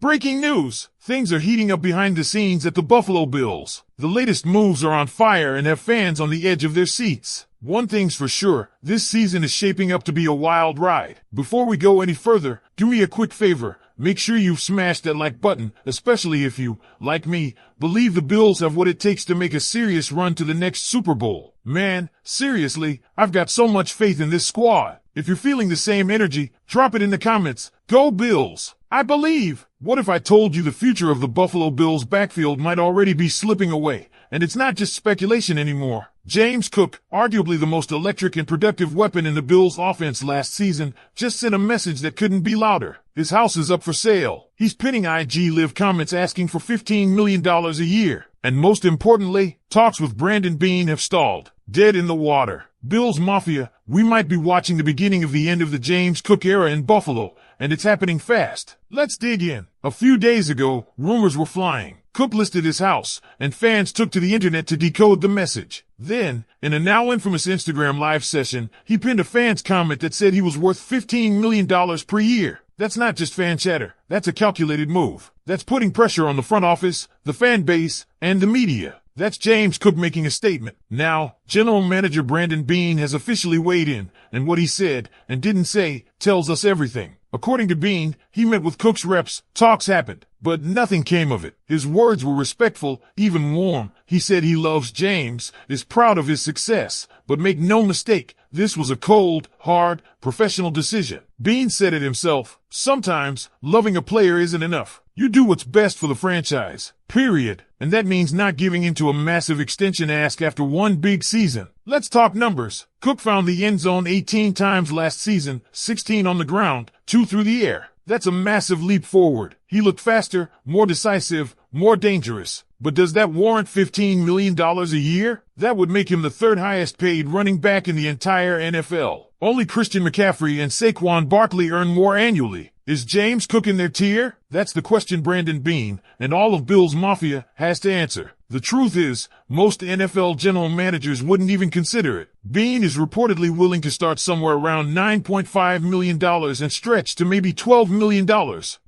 Breaking news! Things are heating up behind the scenes at the Buffalo Bills. The latest moves are on fire and have fans on the edge of their seats. One thing's for sure, this season is shaping up to be a wild ride. Before we go any further, do me a quick favor. Make sure you've smashed that like button, especially if you, like me, believe the Bills have what it takes to make a serious run to the next Super Bowl. Man, seriously, I've got so much faith in this squad. If you're feeling the same energy, drop it in the comments. Go Bills! I believe! What if I told you the future of the Buffalo Bills backfield might already be slipping away, and it's not just speculation anymore? James Cook, arguably the most electric and productive weapon in the Bills' offense last season, just sent a message that couldn't be louder. His house is up for sale. He's pinning IG Live comments asking for $15 million a year. And most importantly, talks with Brandon Beane have stalled. Dead in the water. Bills Mafia, we might be watching the beginning of the end of the James Cook era in Buffalo, and it's happening fast. Let's dig in. A few days ago, rumors were flying. Cook listed his house, and fans took to the internet to decode the message. Then, in a now infamous Instagram live session, he pinned a fan's comment that said he was worth $15 million per year. That's not just fan chatter. That's a calculated move. That's putting pressure on the front office, the fan base, and the media. That's James Cook making a statement. Now, General Manager Brandon Beane has officially weighed in, and what he said and didn't say tells us everything. According to Beane, he met with Cook's reps, talks happened, but nothing came of it. His words were respectful, even warm. He said he loves James, is proud of his success, but make no mistake, this was a cold, hard, professional decision. Beane said it himself. Sometimes, loving a player isn't enough. You do what's best for the franchise. Period. And that means not giving into a massive extension ask after one big season. Let's talk numbers. Cook found the end zone 18 times last season, 16 on the ground, 2 through the air. That's a massive leap forward. He looked faster, more decisive, more dangerous. But does that warrant $15 million a year? That would make him the third highest paid running back in the entire NFL. Only Christian McCaffrey and Saquon Barkley earn more annually. Is James Cook in their tier? That's the question Brandon Beane and all of Bills Mafia has to answer. The truth is, most NFL general managers wouldn't even consider it. Beane is reportedly willing to start somewhere around $9.5 million and stretch to maybe $12 million.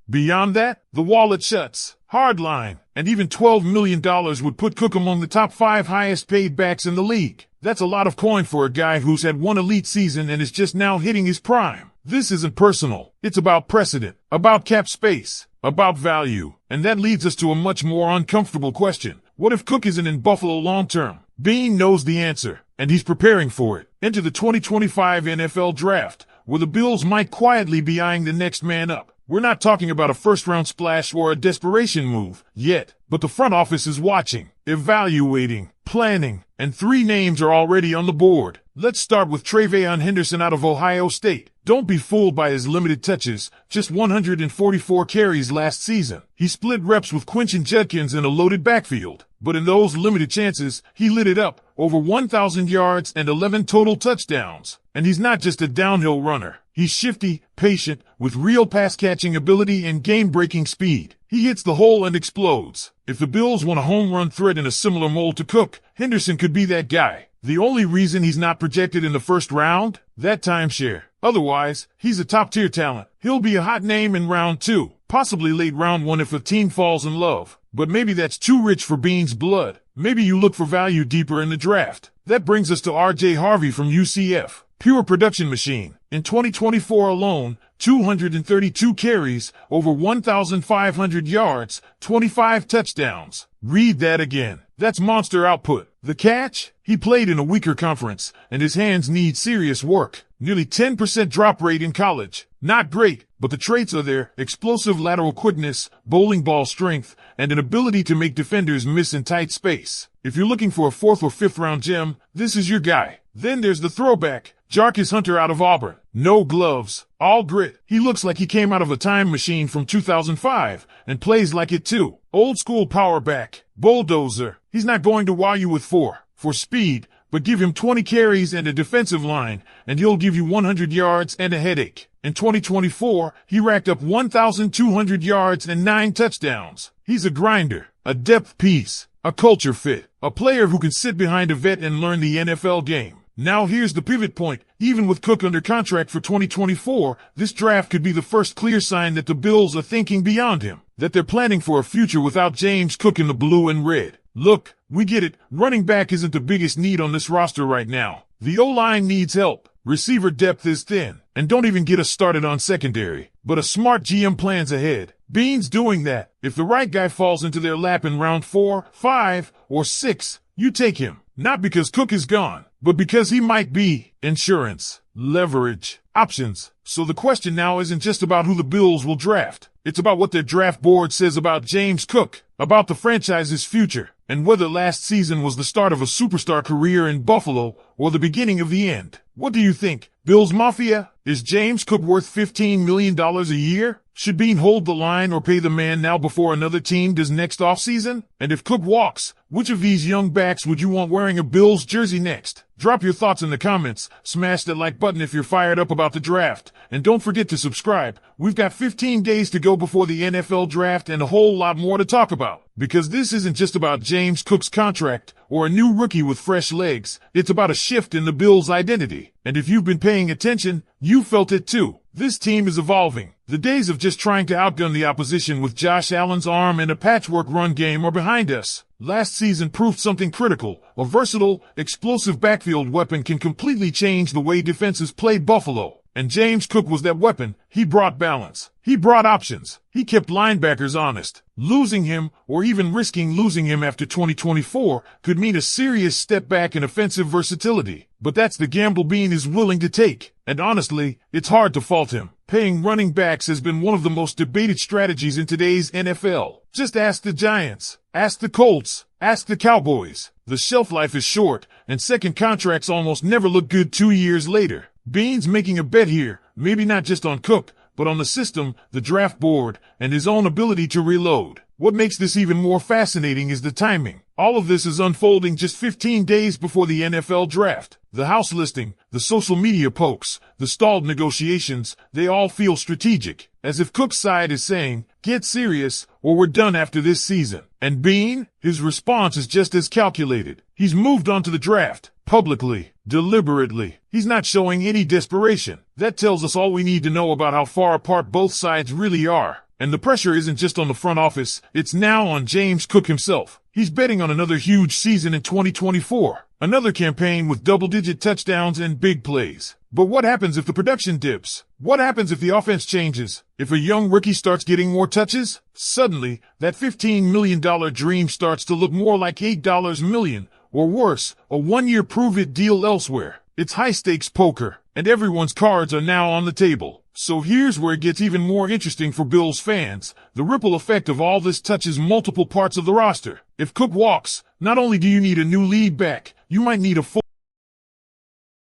Beyond that, the wallet shuts. Hardline. And even $12 million would put Cook among the top 5 highest paid backs in the league. That's a lot of coin for a guy who's had one elite season and is just now hitting his prime. This isn't personal. It's about precedent, about cap space, about value. And that leads us to a much more uncomfortable question. What if Cook isn't in Buffalo long term? Beane knows the answer, and he's preparing for it. Enter the 2025 NFL Draft, where the Bills might quietly be eyeing the next man up. We're not talking about a first-round splash or a desperation move yet, but the front office is watching, evaluating, planning, and 3 names are already on the board. Let's start with Travion Henderson out of Ohio State. Don't be fooled by his limited touches, just 144 carries last season. He split reps with Quentin Judkins in a loaded backfield, but in those limited chances, he lit it up, over 1,000 yards and 11 total touchdowns. And he's not just a downhill runner. He's shifty, patient, with real pass-catching ability and game-breaking speed. He hits the hole and explodes. If the Bills want a home run threat in a similar mold to Cook, Henderson could be that guy. The only reason he's not projected in the first round? That timeshare. Otherwise, he's a top-tier talent. He'll be a hot name in round 2, possibly late round 1 if a team falls in love. But maybe that's too rich for Beane's blood. Maybe you look for value deeper in the draft. That brings us to R.J. Harvey from UCF. Pure production machine. In 2024 alone, 232 carries, over 1,500 yards, 25 touchdowns. Read that again. That's monster output. The catch? He played in a weaker conference, and his hands need serious work. Nearly 10% drop rate in college. Not great, but the traits are there: explosive lateral quickness, bowling ball strength, and an ability to make defenders miss in tight space. If you're looking for a 4th or 5th round gem, this is your guy. Then there's the throwback, Jarquez Hunter out of Auburn. No gloves, all grit. He looks like he came out of a time machine from 2005 and plays like it too. Old school power back, bulldozer. He's not going to wow you with 4 for speed, but give him 20 carries and a defensive line, and he'll give you 100 yards and a headache. In 2024, he racked up 1,200 yards and 9 touchdowns. He's a grinder, a depth piece, a culture fit, a player who can sit behind a vet and learn the NFL game. Now here's the pivot point. Even with Cook under contract for 2024, this draft could be the first clear sign that the Bills are thinking beyond him, that they're planning for a future without James Cook in the blue and red. Look, we get it. Running back isn't the biggest need on this roster right now. The O-line needs help. Receiver depth is thin. And don't even get us started on secondary. But a smart GM plans ahead. Beane's doing that. If the right guy falls into their lap in round 4, 5, or 6, you take him. Not because Cook is gone, but because he might be. Insurance, leverage, options. So the question now isn't just about who the Bills will draft. It's about what their draft board says about James Cook, about the franchise's future, and whether last season was the start of a superstar career in Buffalo or the beginning of the end. What do you think? Bills Mafia? Is James Cook worth $15 million a year? Should Beane hold the line or pay the man now before another team does next offseason? And if Cook walks, which of these young backs would you want wearing a Bills jersey next? Drop your thoughts in the comments, smash that like button if you're fired up about the draft, and don't forget to subscribe. We've got 15 days to go before the NFL draft and a whole lot more to talk about. Because this isn't just about James Cook's contract or a new rookie with fresh legs, it's about a shift in the Bills' identity. And if you've been paying attention, you felt it too. This team is evolving. The days of just trying to outgun the opposition with Josh Allen's arm and a patchwork run game are behind us. Last season proved something critical. A versatile, explosive backfield weapon can completely change the way defenses play Buffalo. And James Cook was that weapon. He brought balance. He brought options. He kept linebackers honest. Losing him, or even risking losing him after 2024, could mean a serious step back in offensive versatility. But that's the gamble Beane is willing to take. And honestly, it's hard to fault him. Paying running backs has been one of the most debated strategies in today's NFL. Just ask the Giants. Ask the Colts. Ask the Cowboys. The shelf life is short, and second contracts almost never look good 2 years later. Beane's making a bet here, maybe not just on Cook, but on the system, the draft board, and his own ability to reload. What makes this even more fascinating is the timing. All of this is unfolding just 15 days before the NFL draft. The house listing, the social media pokes, the stalled negotiations, they all feel strategic, as if Cook's side is saying, get serious, or we're done after this season. And Beane, his response is just as calculated. He's moved on to the draft, publicly, deliberately. He's not showing any desperation. That tells us all we need to know about how far apart both sides really are. And the pressure isn't just on the front office, it's now on James Cook himself. He's betting on another huge season in 2024. Another campaign with double-digit touchdowns and big plays. But what happens if the production dips? What happens if the offense changes? If a young rookie starts getting more touches? Suddenly, that $15 million dream starts to look more like $8 million, or worse, a one-year prove-it deal elsewhere. It's high-stakes poker, and everyone's cards are now on the table. So here's where it gets even more interesting for Bills fans. The ripple effect of all this touches multiple parts of the roster. If Cook walks, not only do you need a new lead back, you might need a full